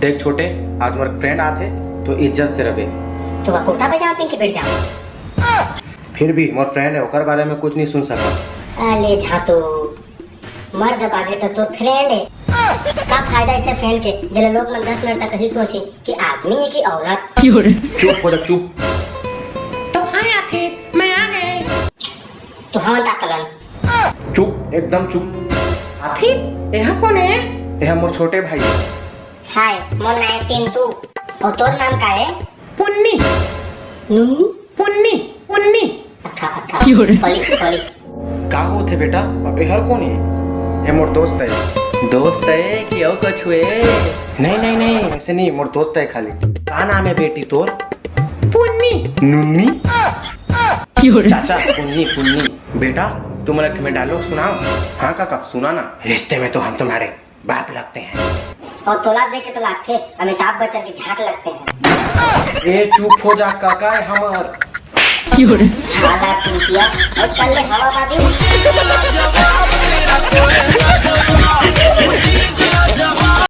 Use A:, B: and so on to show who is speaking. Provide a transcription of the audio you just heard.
A: देख छोटे, आज हमारे फ्रेंड आते तो इज्जत से रहे।
B: तो वह कुर्ता पैजामा पहन के बैठ जाओ।
A: फिर भी मोर फ्रेंड है, ओकर बारे में कुछ नहीं सुन सका।
B: अले झातो मर्द बागे तो फ्रेंड है। का फायदा इसे फ्रेंड के जले लोग मन 10 मिनट तक ही सोचे कि आदमी है कि औरत।
A: चुप हो जा, चुप।
C: तो हाँ आखिर मैं आ गए।
B: तो हाँ ताकलन
A: चुप, एकदम चुप।
C: आखिर यह कौन है?
A: यह मोर छोटे भाई।
B: हाय मोर नाम पिंटू और तोर नाम का है?
C: पुन्नी
B: नुन्नी।
C: पुन्नी पुन्नी।
B: अच्छा खोली
A: का होते बेटा? अब यह कौन है? ये मोर दोस्त है।
D: दोस्त है कि और कुछ हुए?
A: नहीं ऐसे नहीं, मोर दोस्त है खाली। का नाम है बेटी तोर?
C: पुन्नी।
A: नुन्नी। चाचा पुन्नी पुन्नी। बेटा तुम मैं डायलॉग सुनाओ। हाँ काका सुना ना। रिश्ते में तो हम तुम्हारे बाप लगते हैं।
B: और तोला देख के तो लगते अमिताभ बच्चन की झांक लगते हैं।
A: ए चुप हो जा काका, हमार
B: हाला टूटिया और कल हवा बादी।